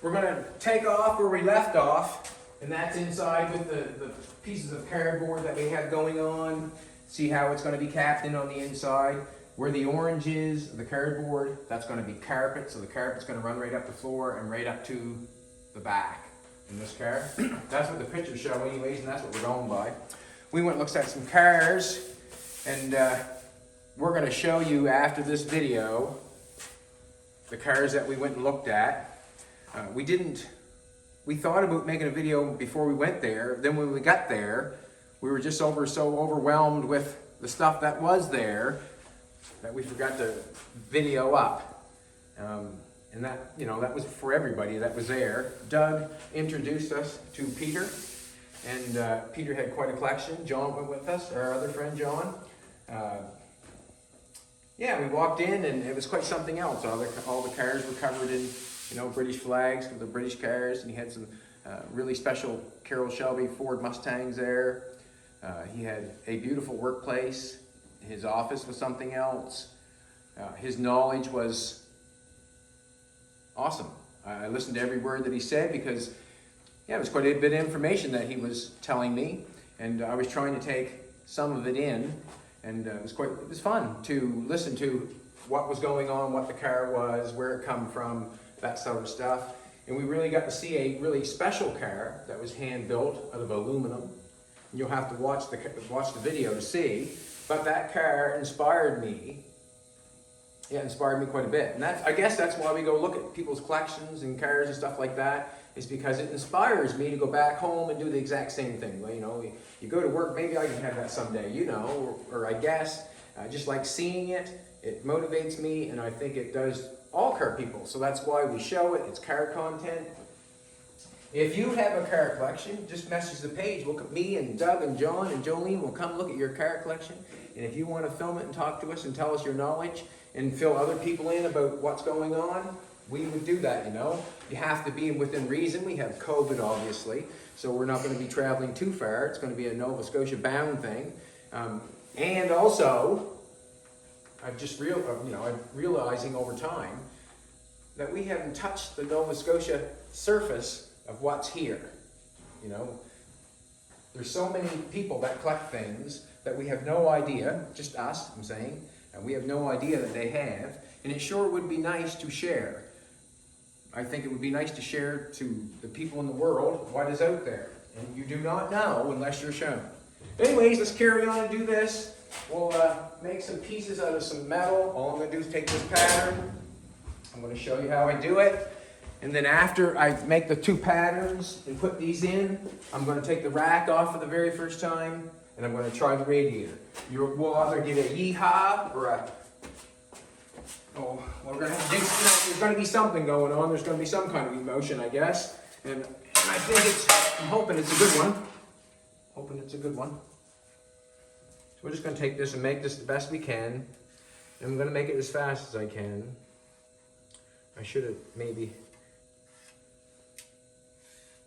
We're going to take off where we left off, and that's inside with the pieces of cardboard that we have going on. See how it's going to be capped in on the inside. Where the orange is, the cardboard, that's going to be carpet, so the carpet's going to run right up the floor and right up to the back in this car. That's what the pictures show anyways, and that's what we're going by. We went and looked at some cars, and we're going to show you after this video the cars that we went and looked at. We thought about making a video before we went there. Then when we got there, we were just so overwhelmed with the stuff that was there that we forgot to video up. And that, that was for everybody that was there. Doug introduced us to Peter, and Peter had quite a collection. John went with us, our other friend John. Yeah, we walked in and it was quite something else. All the cars were covered in, British flags with the British cars, and he had some really special Carroll Shelby Ford Mustangs there. He had a beautiful workplace. His office was something else. His knowledge was awesome. I listened to every word that he said because, it was quite a bit of information that he was telling me, and I was trying to take some of it in, and it was fun to listen to what was going on, what the car was, where it come from, that sort of stuff. And we really got to see a really special car that was hand built out of aluminum. You'll have to watch the video to see. But that car inspired me. Yeah, it inspired me quite a bit. And I guess that's why we go look at people's collections and cars and stuff like that, is because it inspires me to go back home and do the exact same thing. Well, you go to work, maybe I can have that someday, or I guess, just like seeing it, it motivates me, and I think it does all car people. So that's why we show it. It's car content. If you have a car collection, just message the page. Look at me and Doug and John and Jolene. We'll come look at your car collection. And if you want to film it and talk to us and tell us your knowledge and fill other people in about what's going on, we would do that, You have to be within reason. We have COVID, obviously, so we're not going to be traveling too far. It's going to be a Nova Scotia bound thing. And also, I'm realizing over time that we haven't touched the Nova Scotia surface of what's here. There's so many people that collect things that we have no idea, just us, I'm saying, and we have no idea that they have, and it sure would be nice to share. I think it would be nice to share to the people in the world what is out there, and you do not know unless you're shown. Anyways, let's carry on and do this. We'll make some pieces out of some metal. All I'm going to do is take this pattern. I'm going to show you how I do it. And then after I make the two patterns and put these in, I'm going to take the rack off for the very first time, and I'm going to try the radiator. We'll either give it a yee-haw or a... Oh, we're going to have to do, there's going to be something going on. There's going to be some kind of emotion, I guess. And I think I'm hoping it's a good one. Hoping it's a good one. So we're just going to take this and make this the best we can. And I'm going to make it as fast as I can. I should have maybe...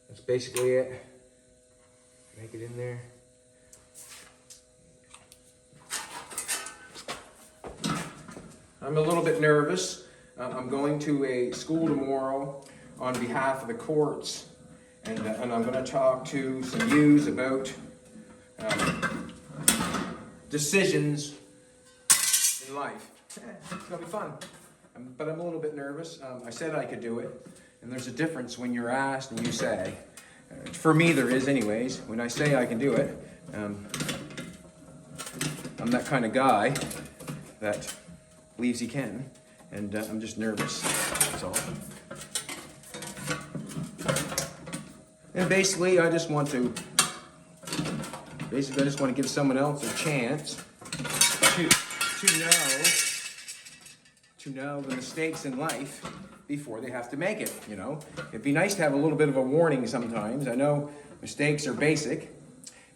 That's basically it. Make it in there. I'm a little bit nervous. I'm going to a school tomorrow on behalf of the courts, and I'm going to talk to some youths about decisions in life. It's going to be fun, but I'm a little bit nervous. I said I could do it. And there's a difference when you're asked and you say. For me, there is anyways. When I say I can do it, I'm that kind of guy that believes he can. And I'm just nervous, that's all. And basically, I just want to give someone else a chance to know the mistakes in life before they have to make it, It'd be nice to have a little bit of a warning sometimes. I know mistakes are basic,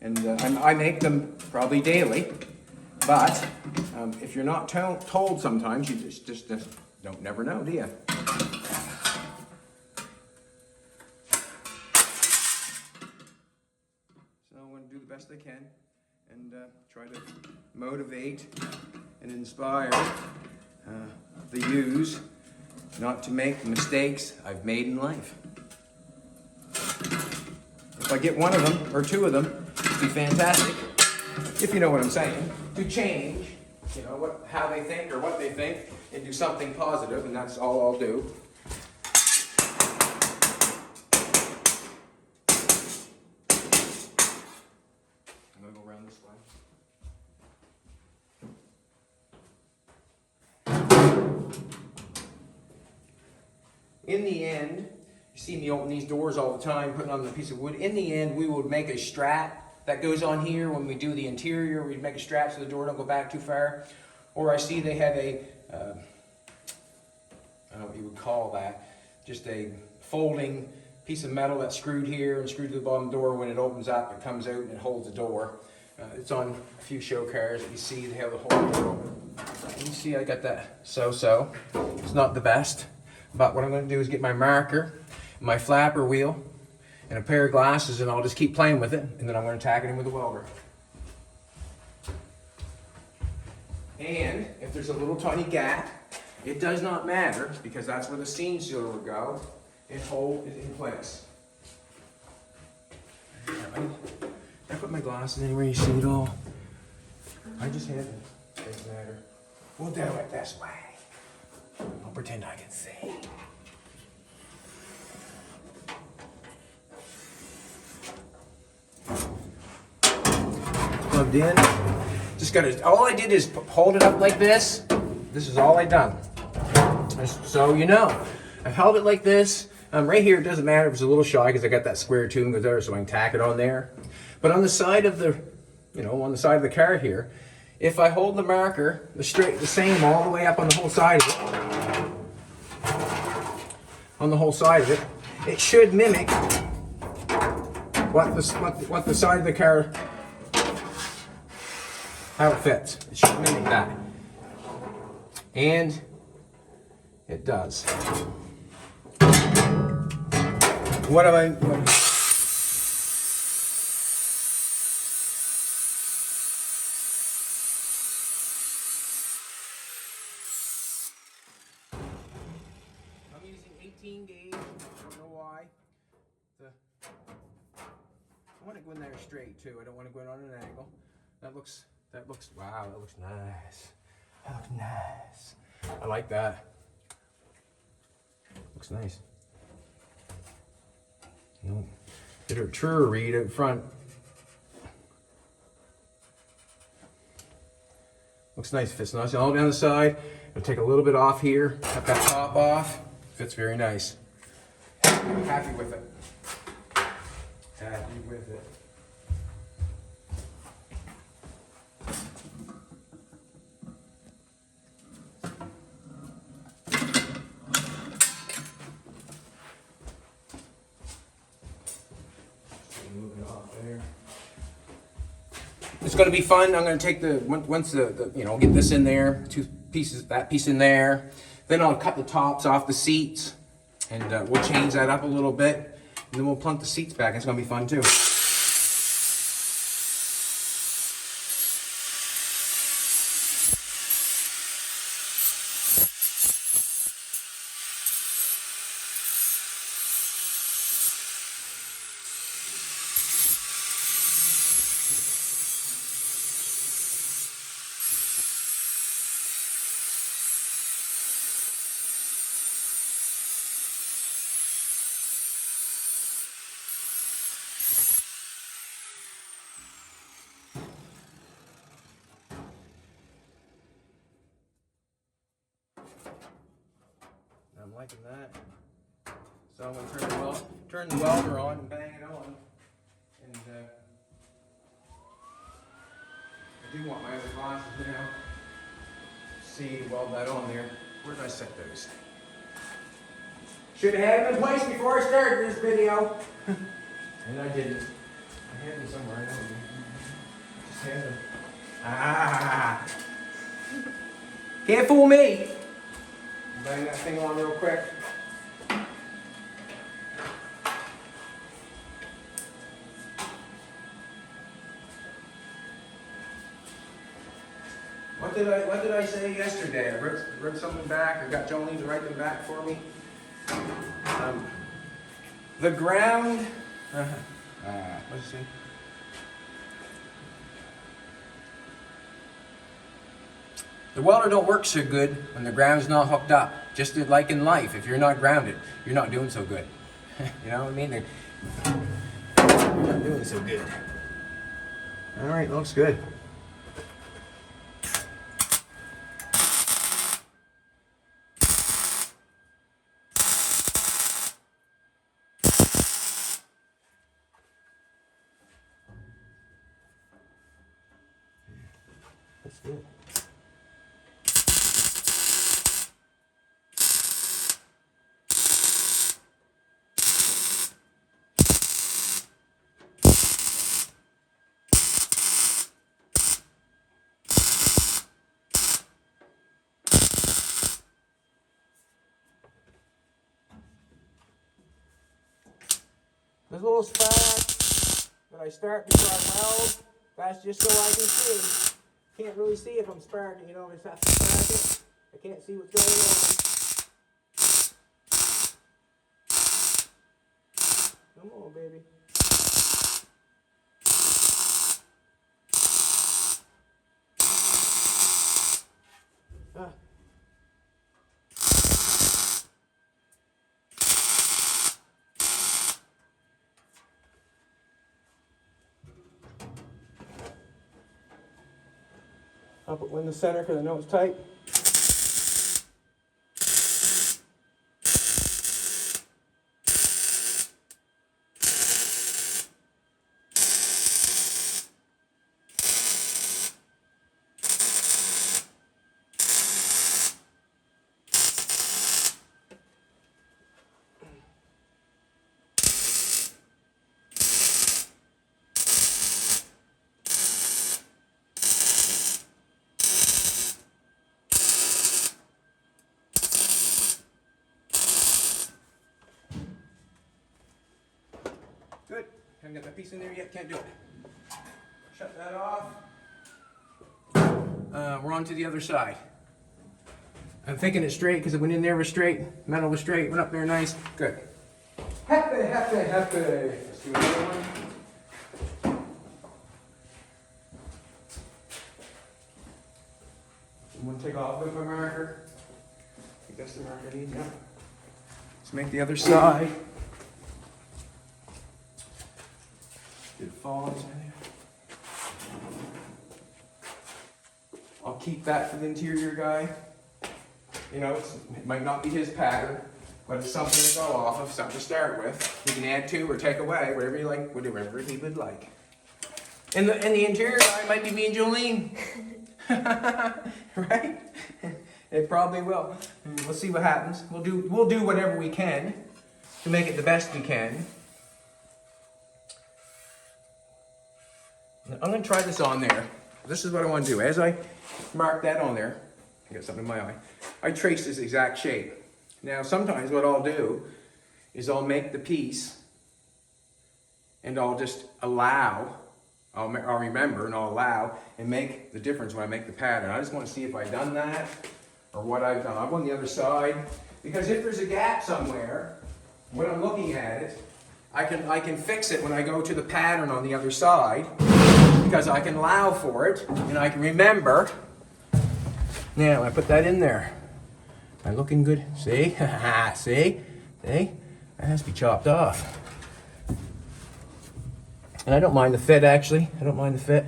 and I make them probably daily, but if you're not told sometimes, you just don't never know, do you? So I'm going to do the best I can and try to motivate and inspire the youths not to make the mistakes I've made in life. If I get one of them or two of them, it'd be fantastic. If you know what I'm saying, to change, you know, how they think or what they think, and do something positive, and that's all I'll do. I'm gonna go around this way. In the end, you see me open these doors all the time, putting on the piece of wood. In the end, we would make a strap that goes on here when we do the interior. We'd make a strap so the door don't go back too far. Or I see they have a, I don't know what you would call that, just a folding piece of metal that's screwed here and screwed to the bottom of the door. When it opens up, it comes out and it holds the door. It's on a few show cars. You see they have the whole door open. And you see I got that so-so. It's not the best. But what I'm going to do is get my marker, my flapper wheel, and a pair of glasses, and I'll just keep playing with it, and then I'm going to tack it in with a welder. And if there's a little tiny gap, it does not matter, because that's where the seam sealer would go and hold it in place. I put my glasses anywhere you see it all. I just had it. Doesn't matter. We'll do it this way. I'll pretend I can see. Plugged in. Just gotta, all I did is hold it up like this. This is all I done. Just so you know. I've held it like this. Right here, it doesn't matter if it's a little shy because I got that square tube goes there so I can tack it on there. But on the side of the, on the side of the car here, if I hold the marker the same all the way up on the whole side of it, it should mimic what the side of the car, how it fits. It should mimic that, and it does. What am I? I'm using 18 gauge. I don't know why. I want to go in there straight too. I don't want to go in on an angle. That looks. Wow. That looks nice. That looks nice. I like that. Looks nice. Get a truer read out front. Looks nice. Fits nice all down the side. I'll take a little bit off here. Cut that top off. Fits very nice. I'm happy with it. Happy with it. Move it off there. It's going to be fun. I'm going to take once get this in there, two pieces, that piece in there. Then I'll cut the tops off the seats, and we'll change that up a little bit. And then we'll plunk the seats back. It's going to be fun too. I'm liking that. So I'm going to turn the welder on and bang it on. And I do want my other glasses now. See, weld that on there. Where did I set those? Should have had them in place before I started this video. And I didn't. I had them somewhere. I don't know. Just had them. Ah! Can't fool me! Bang that thing on real quick. One what did I say yesterday? I wrote something back. I got Jolene to write them back for me. The ground. What did it say? The welder don't work so good when the ground's not hooked up. Just like in life, if you're not grounded, you're not doing so good. You know what I mean? You're not doing so good. All right, looks good. That's good. There's a little spark that I start before I weld. That's just so I can see. Can't really see if I'm sparking, you know, I just have to spark it. I can't see what's going on. Come on, baby. Ah. I'll put one in the center because I know it's tight. Good. Haven't got that piece in there yet. Can't do it. Shut that off. We're on to the other side. I'm thinking it straight because it went in there was straight. Metal was straight. Went up there nice. Good. Happy, happy, happy. Let's do another one. I'm going to take off with my marker. I think that's the marker I need now. Let's make the other side. Did it fall inside there? I'll keep that for the interior guy. You know, it might not be his pattern, but it's something to go off of, something to start with. You can add to or take away, whatever you like, whatever he would like. And the interior guy might be me and Jolene. Right? It probably will. We'll see what happens. We'll do whatever we can to make it the best we can. I'm going to try this on there. This is what I want to do. As I mark that on there, I got something in my eye, I trace this exact shape. Now sometimes what I'll do is I'll make the piece and I'll just allow, I'll remember and I'll allow and make the difference when I make the pattern. I just want to see if I've done that or what I've done. I'm on the other side because if there's a gap somewhere, when I'm looking at it, I can fix it when I go to the pattern on the other side because I can allow for it and I can remember. Now I put that in there. Am I looking good? See? See? See? That has to be chopped off. And I don't mind the fit actually. I don't mind the fit.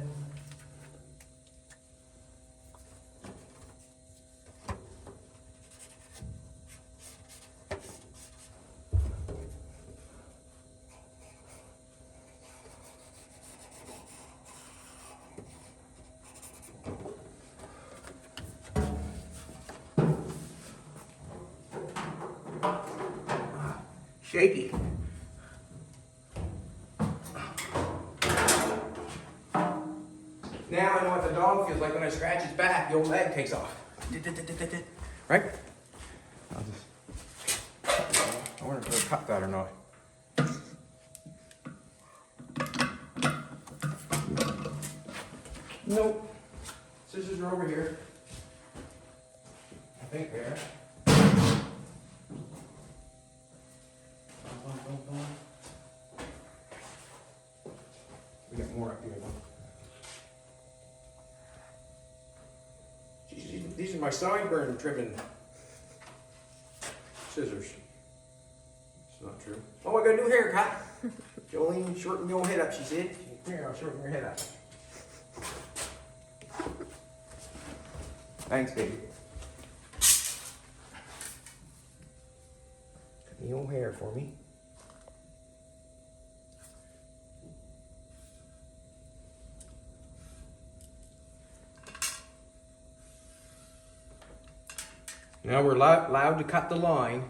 Shaky. Now I know what the dog feels like when I scratch his back, the old leg takes off. Right? I wonder if I cut that or not. Nope. Scissors are over here. think there. We got more up here though. Jeez, these are my sideburn trimming scissors. It's not true. Oh, I got a new haircut. Jolene, shorten your head up, she said. Here, I'll shorten your head up. Thanks, baby. Cut me old hair for me. Now we're allowed to cut the line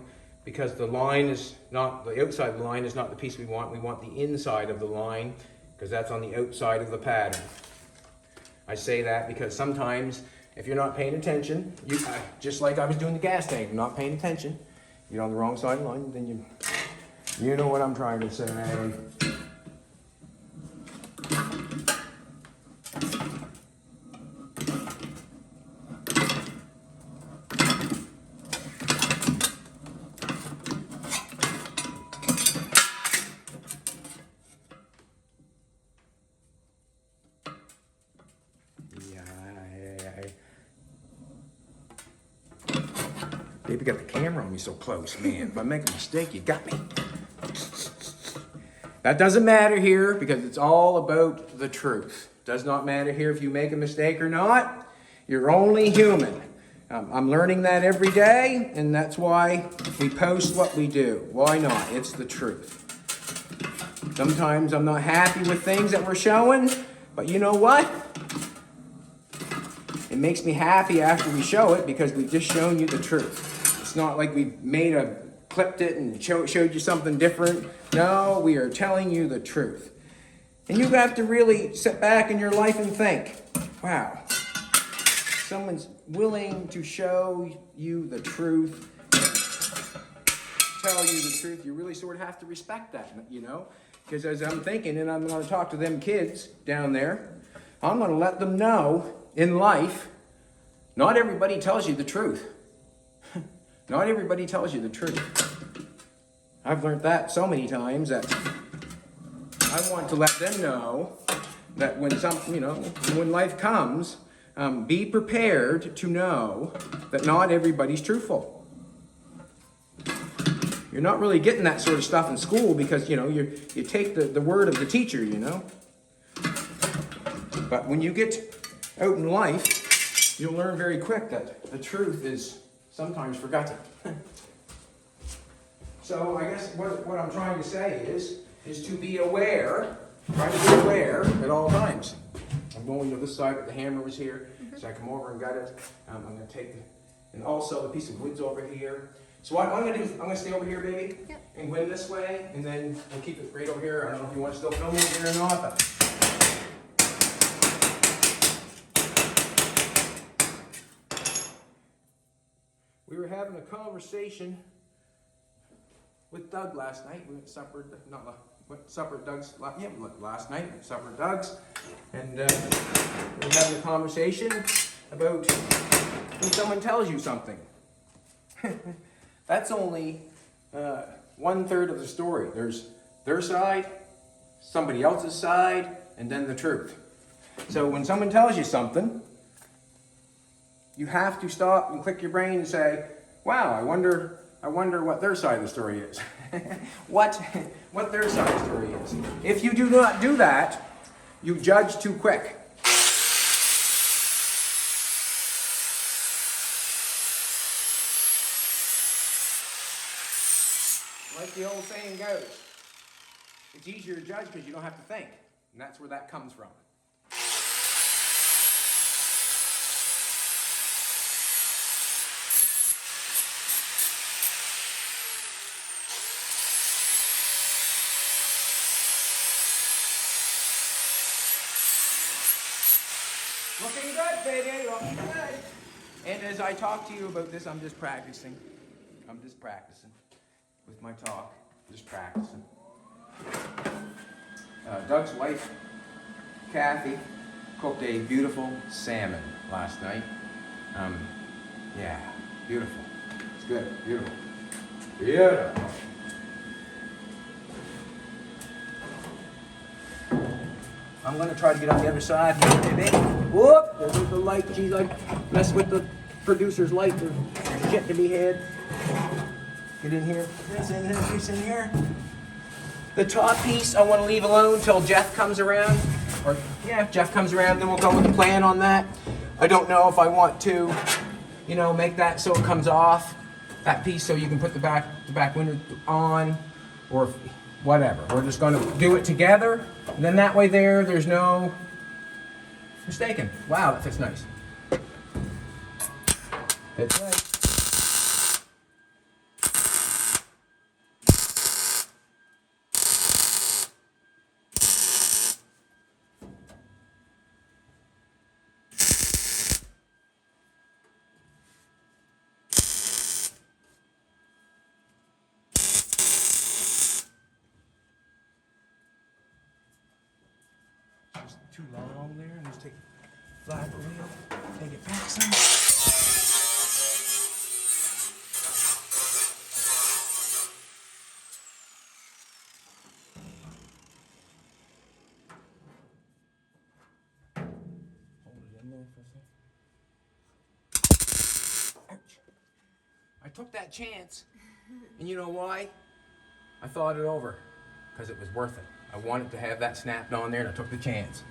because the line is not, the outside of the line is not the piece we want. We want the inside of the line because that's on the outside of the pattern. I say that because sometimes if you're not paying attention, just like I was doing the gas tank, you're not paying attention, you're on the wrong side of the line, then you know what I'm trying to say. Baby got the camera on me so close, man. If I make a mistake, you got me. That doesn't matter here because it's all about the truth. Does not matter here if you make a mistake or not. You're only human. I'm learning that every day, and that's why we post what we do. Why not? It's the truth. Sometimes I'm not happy with things that we're showing, but you know what? It makes me happy after we show it because we've just shown you the truth. It's not like we clipped it and showed you something different. No, we are telling you the truth. And you have to really sit back in your life and think, wow, someone's willing to show you the truth, tell you the truth. You really sort of have to respect that, you know? Because as I'm thinking, and I'm going to talk to them kids down there, I'm going to let them know in life, not everybody tells you the truth. Not everybody tells you the truth. I've learned that so many times that I want to let them know that when life comes, be prepared to know that not everybody's truthful. You're not really getting that sort of stuff in school because, you take the word of the teacher, But when you get out in life, you'll learn very quick that the truth is sometimes forgotten. So I guess what I'm trying to say is to be aware, try to be aware at all times. I'm going to this side, but the hammer was here, so I come over and got it. I'm going to take and also the piece of wood's over here. So what I'm going to do is I'm going to stay over here, baby, and win this way, and then we'll keep it right over here. I don't know if you want to still film over here or not, but we were having a conversation with Doug last night. We went to supper, at Doug's, last night, we went to supper at Doug's, and we were having a conversation about when someone tells you something. That's only 1/3 of the story. There's their side, somebody else's side, and then the truth. So when someone tells you something, you have to stop and click your brain and say, wow, I wonder what their side of the story is. what their side of the story is. If you do not do that, you judge too quick. Like the old saying goes, it's easier to judge because you don't have to think. And that's where that comes from. Looking good, baby, looking good. And as I talk to you about this, I'm just practicing. With my talk, just practicing. Doug's wife, Kathy, cooked a beautiful salmon last night. Beautiful. It's good. Beautiful. Beautiful. I'm going to try to get on the other side here, baby. Whoop! There goes the light. Geez, I messed with the producer's light. There's shit to be had. Get in here. This in here. This in here. The top piece I want to leave alone until Jeff comes around. Or, yeah, if Jeff comes around, then we'll go with the plan on that. I don't know if I want to, you know, make that so it comes off, that piece, so you can put the back window on, or whatever. We're just going to do it together, and then that way there's no mistaken. Wow, that fits nice. Fits nice. Too long there, and just take the flag wheel, take it back some. Hold it in there for a second. Ouch. I took that chance, and you know why? I thought it over, because it was worth it. I wanted to have that snapped on there, and I took the chance.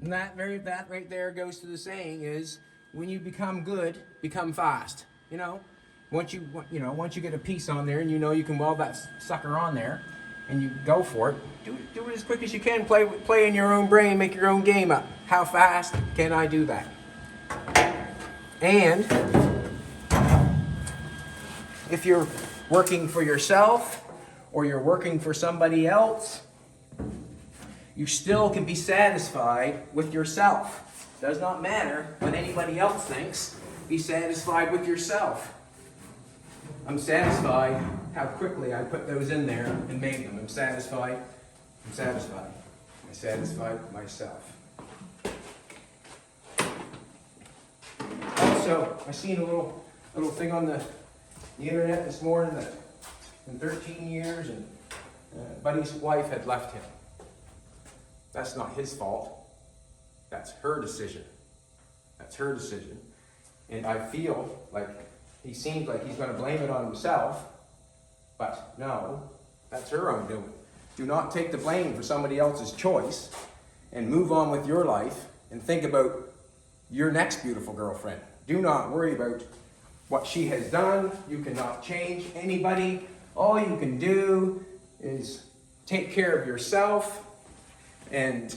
And that right there goes to the saying is, when you become good, become fast. You know, once you get a piece on there and you know you can weld that sucker on there, and you go for it, do it as quick as you can. Play in your own brain, make your own game up. How fast can I do that? And if you're working for yourself or you're working for somebody else, you still can be satisfied with yourself. Does not matter what anybody else thinks. Be satisfied with yourself. I'm satisfied how quickly I put those in there and made them. I'm satisfied. I'm satisfied. I'm satisfied with myself. Also, I seen a little thing on the internet this morning that in 13 years, and Buddy's wife had left him. That's not his fault. That's her decision. That's her decision. And I feel like he seems like he's going to blame it on himself. But no, that's her own doing. Do not take the blame for somebody else's choice, and move on with your life and think about your next beautiful girlfriend. Do not worry about what she has done. You cannot change anybody. All you can do is take care of yourself. And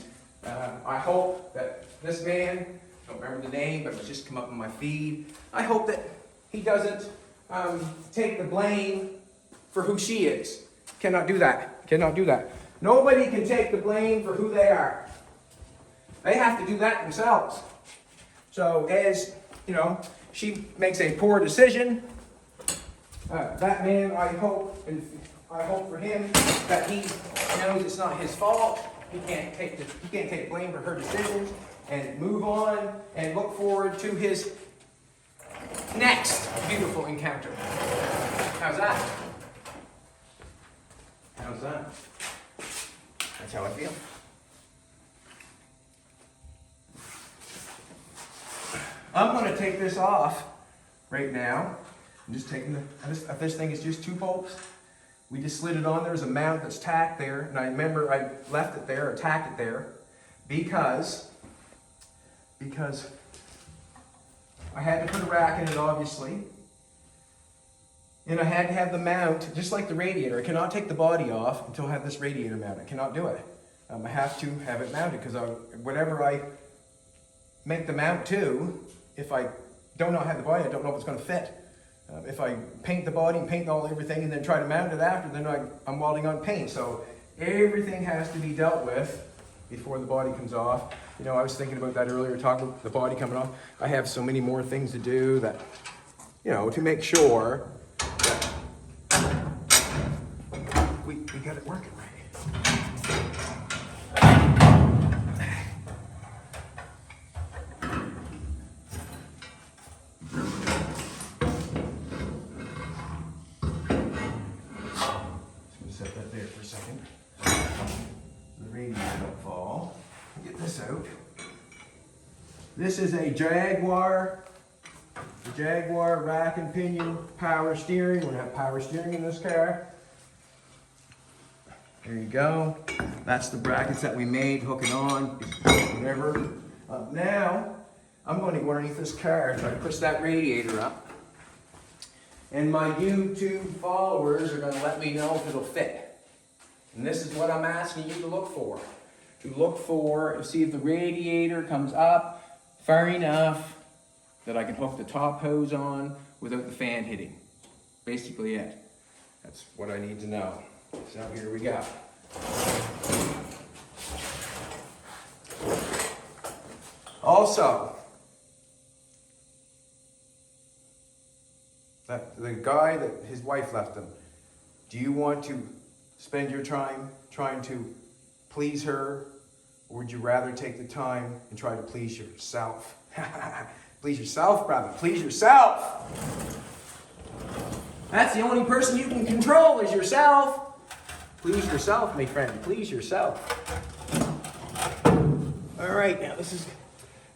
I hope that this man, I don't remember the name, but it's just come up on my feed. I hope that he doesn't take the blame for who she is. Cannot do that. Cannot do that. Nobody can take the blame for who they are. They have to do that themselves. So as, she makes a poor decision, that man, I hope for him that he knows it's not his fault. He can't take blame for her decisions. and move on and look forward to his next beautiful encounter. How's that? How's that? That's how I feel. I'm going to take this off right now. I'm just taking this thing is just 2 bolts. We just slid it on. There's a mount that's tacked there, and I remember I left it there or tacked it there because I had to put a rack in it, obviously. And I had to have the mount, just like the radiator. I cannot take the body off until I have this radiator mount. I cannot do it. I have to have it mounted because whatever I make the mount to, if I do not have the body, I don't know if it's going to fit. If I paint the body and paint everything and then try to mount it after, then I'm welding on paint. So everything has to be dealt with before the body comes off. You know, I was thinking about that earlier, talking about the body coming off. I have so many more things to do that, you know, to make sure that we got it working right. Set that there for a second. The radiator don't fall. Get this out. This is a Jaguar rack and pinion power steering. We're gonna have power steering in this car. There you go. That's the brackets that we made, hook it on, whatever. Now, I'm going to go underneath this car and try to push that radiator up. And my YouTube followers are going to let me know if it'll fit. And this is what I'm asking you to look for. To see if the radiator comes up far enough that I can hook the top hose on without the fan hitting. Basically it. That's what I need to know. So here we go. Also, the guy that his wife left him, do you want to spend your time trying to please her, or would you rather take the time and try to please yourself? Please yourself, brother. Please yourself. That's the only person you can control is yourself. Please yourself, my friend. Please yourself. All right, now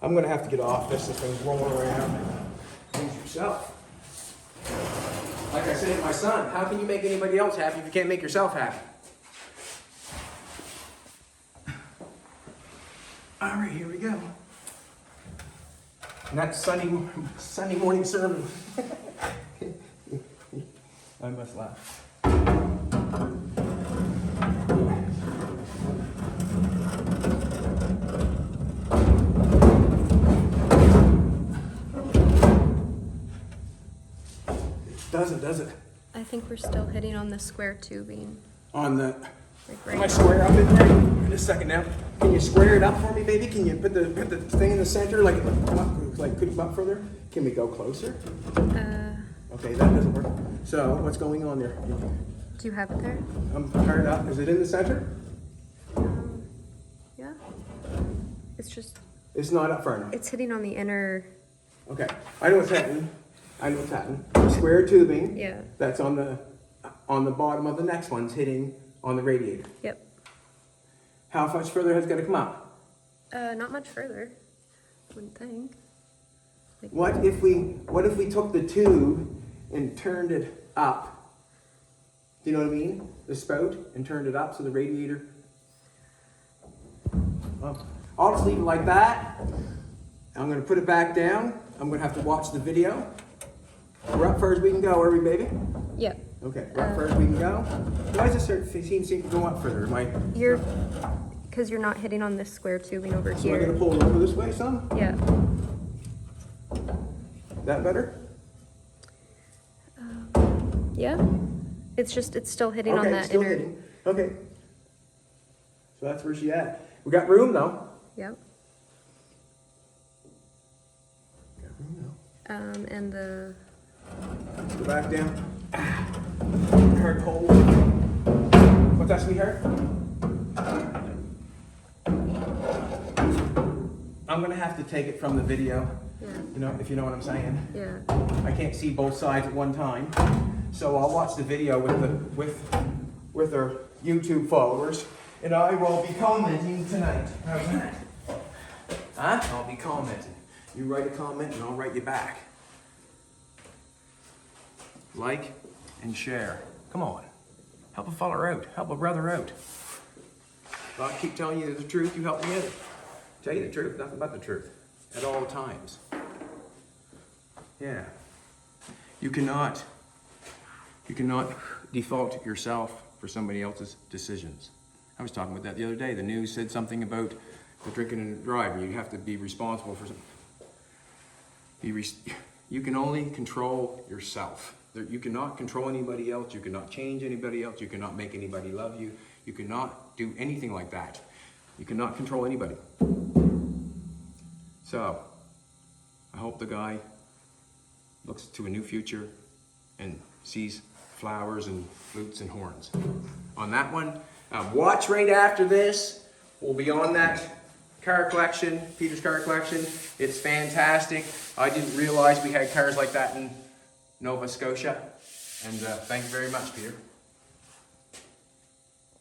I'm going to have to get off this. This thing's rolling around. Please yourself. Like I said to my son, how can you make anybody else happy if you can't make yourself happy? All right, here we go. And that's Sunday morning sermon. I must laugh. Doesn't, does it? I think we're still hitting on the square tubing. On the... Like right Am I square up in there? In a second now. Can you square it up for me, baby? Can you put the thing in the center? Like could you come up further? Can we go closer? Okay, that doesn't work. So, what's going on there? Do you have it there? I'm fired up. Is it in the center? Yeah. It's just... It's not up far enough. It's hitting on the inner... Okay, I know what's happening. Square tubing. Yeah. That's on the bottom of the next one's hitting on the radiator. Yep. How much further has it got to come up? Not much further. Wouldn't think. Like, What if we took the tube and turned it up? Do you know what I mean? The spout, and turned it up so the radiator. I'll just leave it like that. I'm going to put it back down. I'm going to have to watch the video. We're up far as we can go, are we, baby? Yep. Okay, we're up far as we can go. Why does it seem to go up further? Because you're not hitting on this square tubing over So here. I'm going to pull it over this way some? Yeah. That better? Yeah. It's still hitting on that still inner... hitting. Okay. So that's where she at. We got room though. Yep. Got room And the... now. Go back down. Hard hold. What's that, sweetheart? I'm gonna have to take it from the video, Yeah. you know, if you know what I'm saying. Yeah. I can't see both sides at one time, so I'll watch the video with our YouTube followers, and I will be commenting tonight. How's that? Huh? I'll be commenting. You write a comment, and I'll write you back. Like and share. Come on, help a fella out. Help a brother out. If I keep telling you the truth, you help me out. Tell you the truth, nothing but the truth, at all times. Yeah. You cannot default yourself for somebody else's decisions. I was talking about that the other day. The news said something about the drinking and driving. You have to be responsible for something. You can only control yourself. You cannot control anybody else. You cannot change anybody else. You cannot make anybody love you. You cannot do anything like that. You cannot control anybody. So, I hope the guy looks to a new future and sees flowers and flutes and horns. On that one, watch right after this. We'll be on that car collection, Peter's car collection. It's fantastic. I didn't realize we had cars like that in Nova Scotia. And thank you very much, Peter.